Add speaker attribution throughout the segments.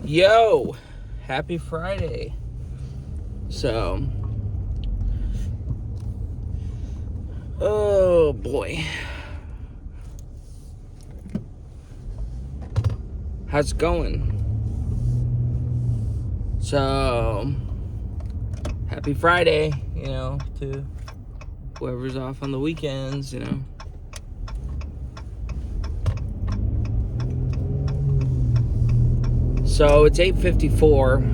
Speaker 1: Yo, happy Friday. So, oh boy. How's it going? So, happy Friday, to whoever's off on the weekends, So, it's 8:54.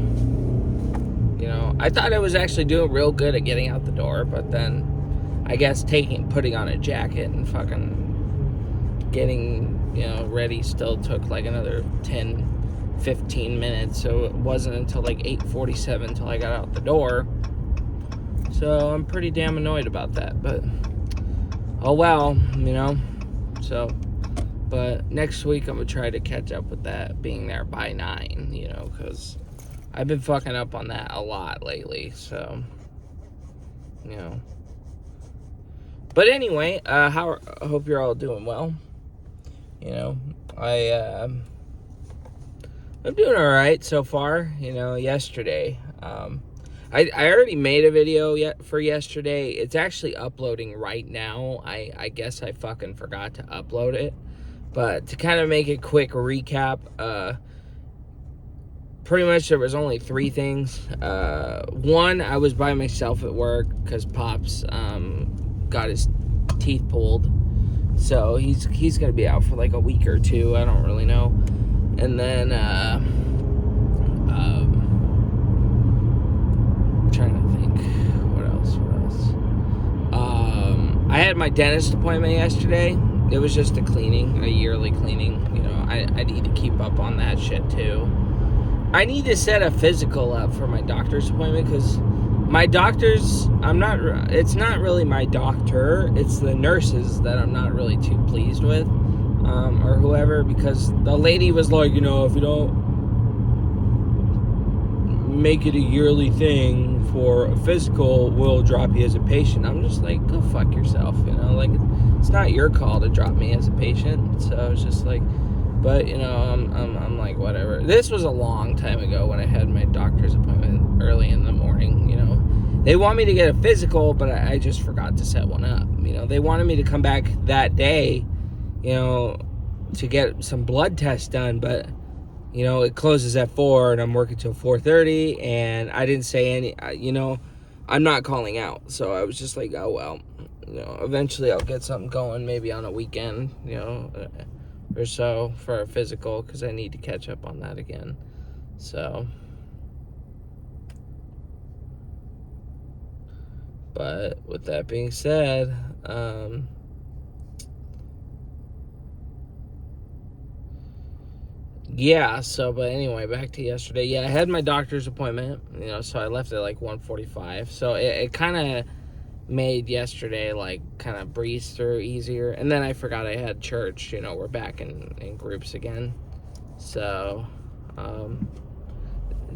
Speaker 1: I thought I was actually doing real good at getting out the door, but then I guess putting on a jacket and fucking getting, ready still took like another 10-15 minutes. So it wasn't until like 8:47 until I got out the door. So I'm pretty damn annoyed about that, but oh well, So, but next week I'm gonna try to catch up with that, being there by 9, because I've been fucking up on that a lot lately, so, But anyway, I hope you're all doing well. I'm doing all right so far. Yesterday, I already made a video for yesterday. It's actually uploading right now. I guess I fucking forgot to upload it, but to kind of make a quick recap, pretty much there was only 3 things. One, I was by myself at work because Pops got his teeth pulled, so he's gonna be out for like a week or 2. I don't really know. And then I'm trying to think what else. I had my dentist appointment yesterday. It was just a yearly cleaning. I need to keep up on that shit too. I need to set a physical up for my doctor's appointment, because my doctors, it's not really my doctor, it's the nurses that I'm not really too pleased with, or whoever, because the lady was like, if you don't make it a yearly thing for a physical, we'll drop you as a patient. I'm just like, go fuck yourself, it's not your call to drop me as a patient. So I was just like, but, I'm like, whatever. This was a long time ago when I had my doctor's appointment early in the morning, They want me to get a physical, but I just forgot to set one up. They wanted me to come back that day, to get some blood tests done, but, it closes at 4 and I'm working till 4:30, and I didn't say any, I'm not calling out. So I was just like, oh, well, eventually I'll get something going, maybe on a weekend, or so for a physical, because I need to catch up on that again. So, but with that being said, but anyway, back to yesterday. I had my doctor's appointment, so I left at like 1:45. So it kind of made yesterday like kind of breeze through easier. And then I forgot I had church. We're back in groups again, so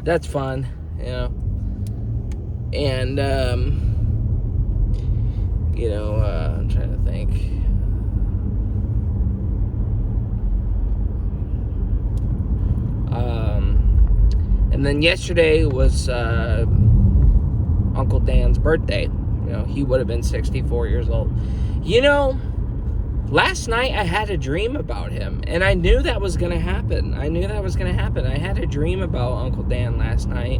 Speaker 1: that's fun, and I'm trying to think. And then yesterday was Uncle Dan's birthday. He would have been 64 years old. Last night I had a dream about him, and I knew that was going to happen. I had a dream about Uncle Dan last night,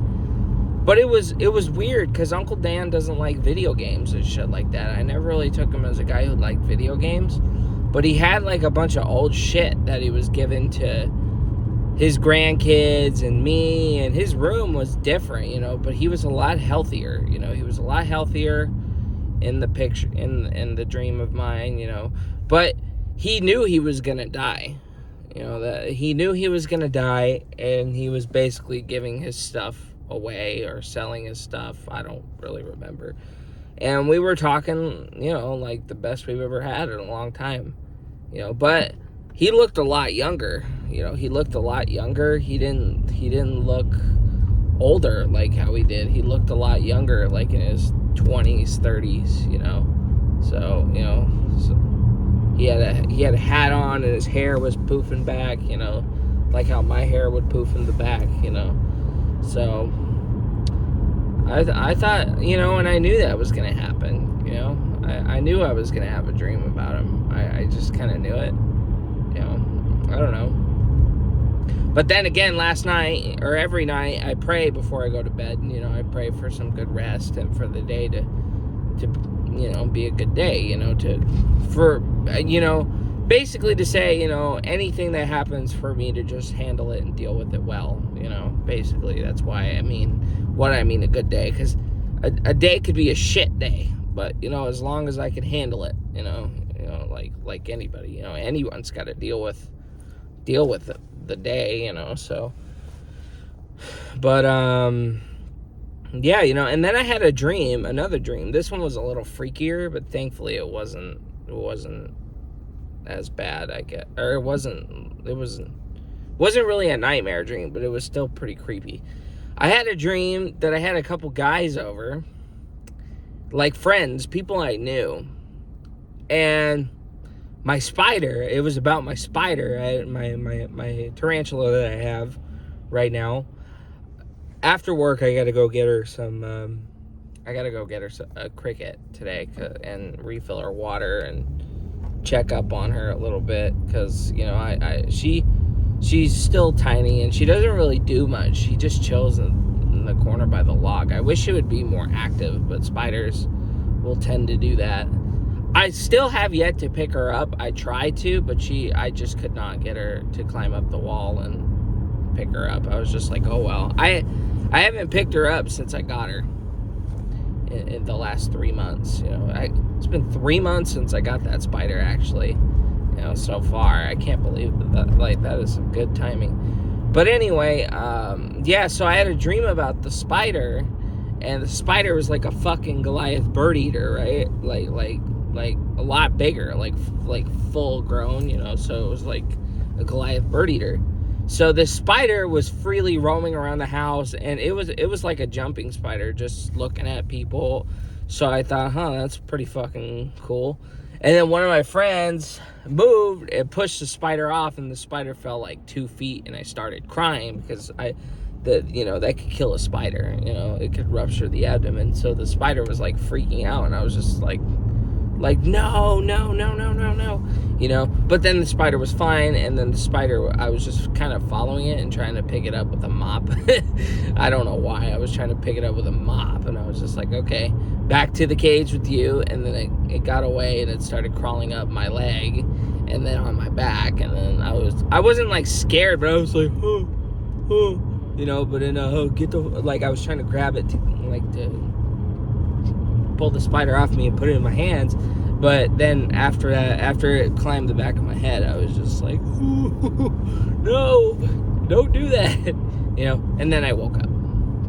Speaker 1: but it was weird, because Uncle Dan doesn't like video games and shit like that. I never really took him as a guy who liked video games, but he had like a bunch of old shit that he was given to his grandkids and me, and his room was different, but he was a lot healthier. He was a lot healthier in the picture, in the dream of mine, but he knew he was gonna die. That he knew he was gonna die, and he was basically giving his stuff away or selling his stuff. I don't really remember. And we were talking, like the best we've ever had in a long time, but he looked a lot younger. He looked a lot younger. He didn't look older like how he did. He looked a lot younger, like in his 20s, 30s, So, so he had a hat on, and his hair was poofing back, like how my hair would poof in the back, you know. So I thought, you know, and I knew that was going to happen, you know. I knew I was going to have a dream about him. I just kind of knew it, you know. I don't know. But then again, last night, or every night, I pray before I go to bed. You know, I pray for some good rest and for the day to you know, be a good day, you know, you know, basically to say, you know, anything that happens for me to just handle it and deal with it well, you know. Basically, that's why I mean, what I mean a good day, because a day could be a shit day, but, you know, as long as I can handle it, you know, like anybody, you know, anyone's got to deal with the day, you know, so, but, yeah, you know, and then I had another dream. This one was a little freakier, but thankfully it wasn't as bad, I guess, or it wasn't really a nightmare dream, but it was still pretty creepy. I had a dream that I had a couple guys over, like friends, people I knew, and my spider, it was about my spider, my tarantula that I have right now. After work, I gotta go get her a cricket today and refill her water and check up on her a little bit, because, you know, she's still tiny and she doesn't really do much. She just chills in the corner by the log. I wish she would be more active, but spiders will tend to do that. I still have yet to pick her up. I tried to, but I just could not get her to climb up the wall and pick her up. I was just like, oh well. I haven't picked her up since I got her in the last 3 months. You know, it's been 3 months since I got that spider, actually. You know, so far. I can't believe that. Like, that is some good timing. But anyway, yeah, so I had a dream about the spider, and the spider was like a fucking Goliath bird eater, right? Like a lot bigger, like full grown, you know, so it was like a Goliath bird eater. So this spider was freely roaming around the house, and it was like a jumping spider, just looking at people. So I thought, that's pretty fucking cool. And then one of my friends moved and pushed the spider off, and the spider fell like 2 feet, and I started crying because you know, that could kill a spider, you know, it could rupture the abdomen. So the spider was like freaking out, and I was just like no, you know. But then the spider was fine, and then the spider, I was just kind of following it and trying to pick it up with a mop. I don't know why. I was trying to pick it up with a mop, and I was just like, okay, back to the cage with you. And then it got away, and it started crawling up my leg and then on my back, and then I wasn't like scared, but I was like, oh, you know. But then I was trying to grab it to pull the spider off me and put it in my hands. But then after it climbed the back of my head, I was just like, no, don't do that, you know. And then I woke up.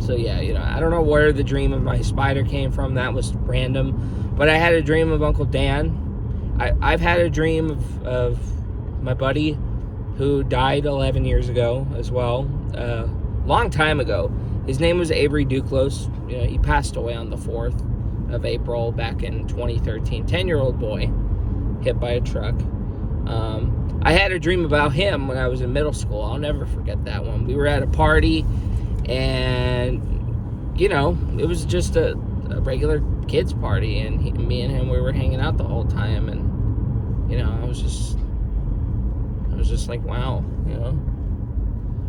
Speaker 1: So yeah, you know, I don't know where the dream of my spider came from. That was random. But I had a dream of Uncle Dan. I've had a dream of my buddy who died 11 years ago as well, long time ago. His name was Avery Duclos. You know, he passed away on the 4th of April back in 2013. 10-year-old boy hit by a truck. I had a dream about him when I was in middle school. I'll never forget that one. We were at a party, and, you know, it was just a regular kids party, and me and him, we were hanging out the whole time, and, you know, I was just like, wow, you know.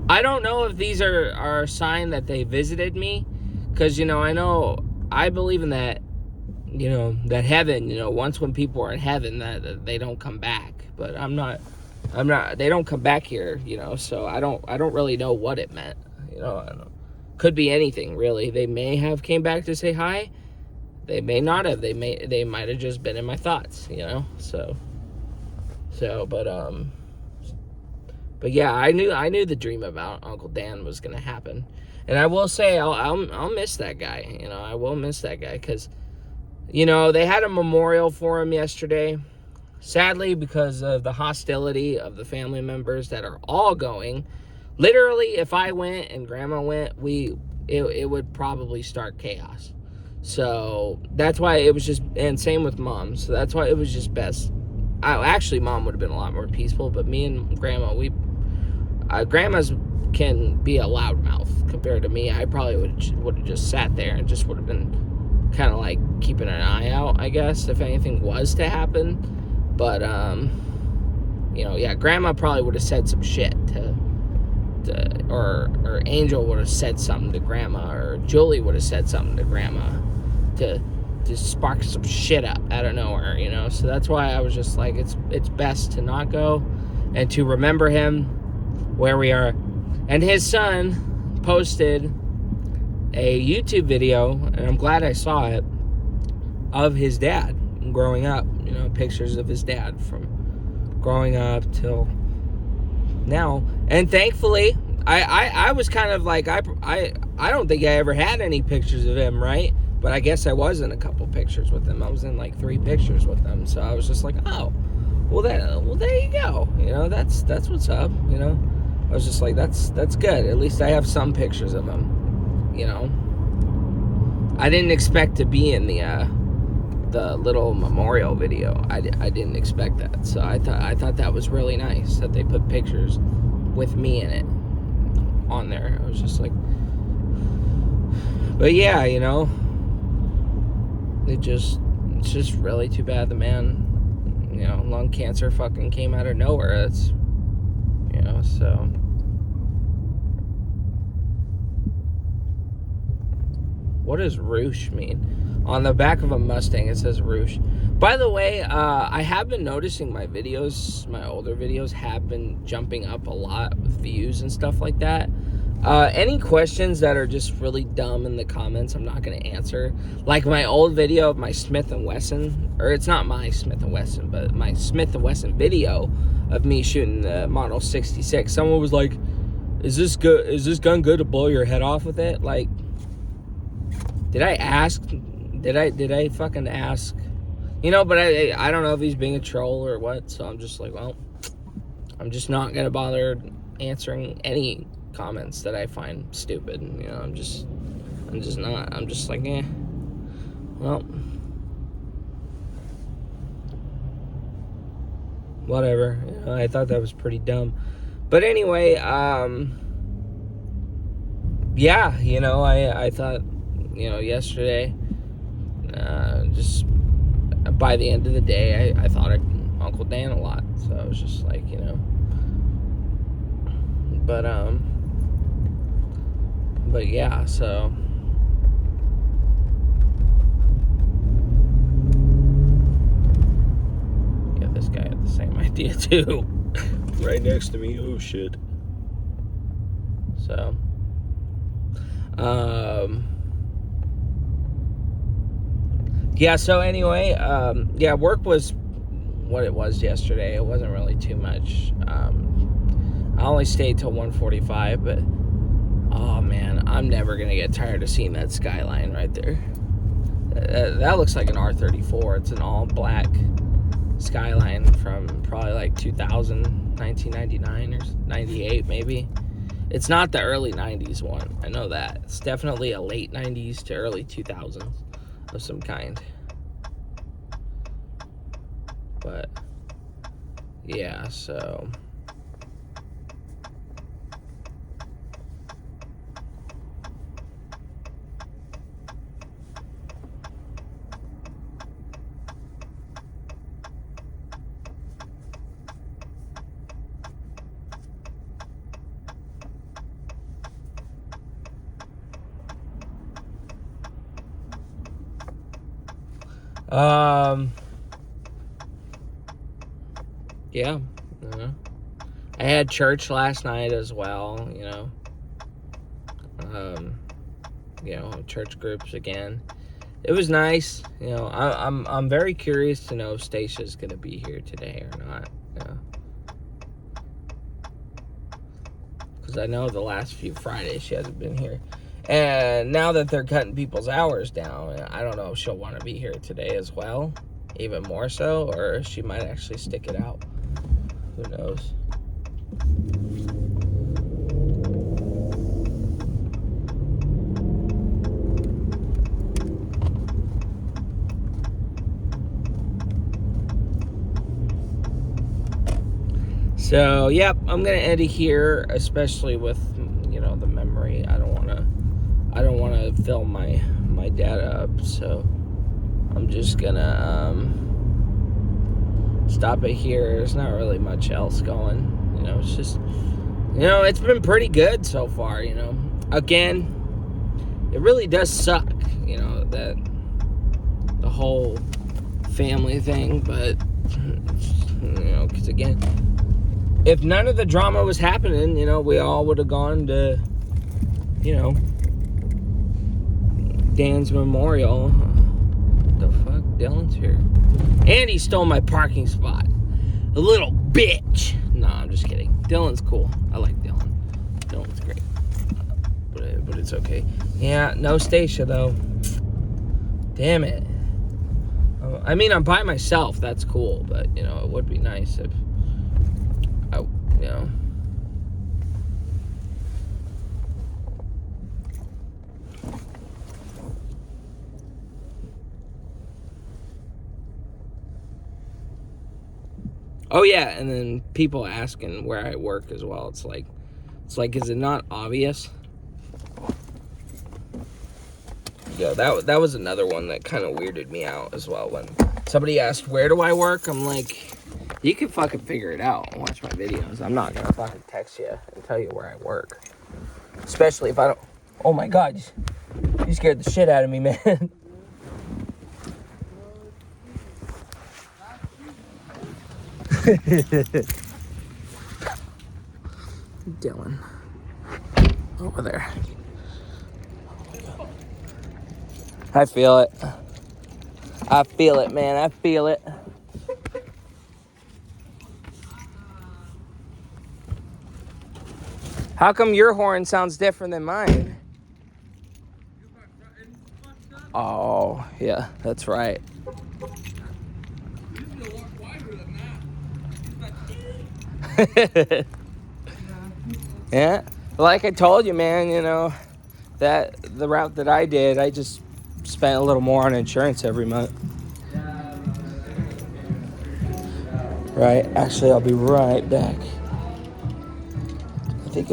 Speaker 1: I don't know if these are a sign that they visited me, because, you know, I believe in that, you know, that heaven, you know, once when people are in heaven, that they don't come back. But I'm not, they don't come back here, you know, so I don't really know what it meant, you know. I don't know. Could be anything, really. They may have came back to say hi. They may not have. They might have just been in my thoughts, you know. But yeah, I knew the dream about Uncle Dan was gonna happen. And I will say, I'll miss that guy. You know, I will miss that guy, because, you know, they had a memorial for him yesterday. Sadly, because of the hostility of the family members that are all going. Literally, if I went and Grandma went, it would probably start chaos. So that's why it was just, and same with Mom. So that's why it was just best. Actually, Mom would have been a lot more peaceful, but me and Grandma, Grandmas can be a loudmouth compared to me. I probably would have just sat there and just would have been kind of like keeping an eye out, I guess, if anything was to happen. But yeah, Grandma probably would have said some shit or Angel would have said something to Grandma, or Julie would have said something to Grandma to spark some shit up out of nowhere, So that's why I was just like, it's best to not go and to remember him where we are. And his son posted a YouTube video, and I'm glad I saw it, of his dad growing up. Pictures of his dad from growing up till now. And thankfully, I was kind of like, I don't think I ever had any pictures of him, right? But I guess I was in a couple pictures with him. I was in like 3 pictures with him. So I was just like, oh, well there you go. That's what's up. I was just like, that's good. At least I have some pictures of him. I didn't expect to be in the little memorial video. I didn't expect that. So I thought that was really nice that they put pictures with me in it on there. I was just like, but yeah, it's just really too bad the man, lung cancer fucking came out of nowhere. That's, so. What does Roosh mean? On the back of a Mustang, it says Roosh. By the way, I have been noticing my older videos have been jumping up a lot with views and stuff like that. Any questions that are just really dumb in the comments, I'm not going to answer. Like my old video of my Smith & Wesson, or it's not my Smith & Wesson, but my Smith & Wesson video of me shooting the Model 66. Someone was like, is this good? Is this gun good to blow your head off with it? Like, did I ask? Did I fucking ask? But I don't know if he's being a troll or what, so I'm just like, well, I'm just not going to bother answering any comments that I find stupid. I'm just not. I'm just like, well, whatever. I thought that was pretty dumb. But anyway, yeah, I thought, yesterday, just by the end of the day, I thought of Uncle Dan a lot. So I was just like, but yeah, so. Yeah, this guy had the same idea too. Right next to me. Oh shit. So. Yeah, so anyway, work was what it was yesterday. It wasn't really too much. I only stayed till 1:45, but oh man, I'm never gonna get tired of seeing that skyline right there. That looks like an R34. It's an all black skyline from probably like 2000, 1999 or 98 maybe. It's not the early 90s one. I know that. It's definitely a late 90s to early 2000s of some kind. But yeah, so yeah, I had church last night as well, church groups again. It was nice, I'm very curious to know if Stacia's gonna be here today or not, because I know the last few Fridays she hasn't been here. And now that they're cutting people's hours down, I don't know if she'll want to be here today as well, even more so, or she might actually stick it out. Who knows? So, yep, I'm gonna end it here, especially with, you know, the memory. I don't wanna fill my data up, so I'm just gonna stop it here. There's not really much else going. You know, it's just, you know, it's been pretty good so far, you know. Again, it really does suck, you know, that the whole family thing, but, you know, because again, if none of the drama was happening, you know, we all would have gone to, you know, Dan's memorial. What the fuck? Dylan's here. And he stole my parking spot. A little bitch. No, I'm just kidding. Dylan's cool. I like Dylan. Dylan's great. But it's okay. Yeah, no Stacia, though. Damn it. I mean, I'm by myself. That's cool. But, you know, it would be nice if I, you know. Oh, yeah, and then people asking where I work as well. It's like, is it not obvious? Yeah, that was another one that kind of weirded me out as well. When somebody asked, where do I work? I'm like, you can fucking figure it out and watch my videos. I'm not gonna fucking text you and tell you where I work. Especially if I don't... Oh my God, you scared the shit out of me, man. Dylan. Over there. I feel it. I feel it, man. I feel it. How come your horn sounds different than mine? Oh, yeah, that's right. Yeah, like I told you, man, you know, that the route that I did, I just spent a little more on insurance every month. Right, actually, I'll be right back.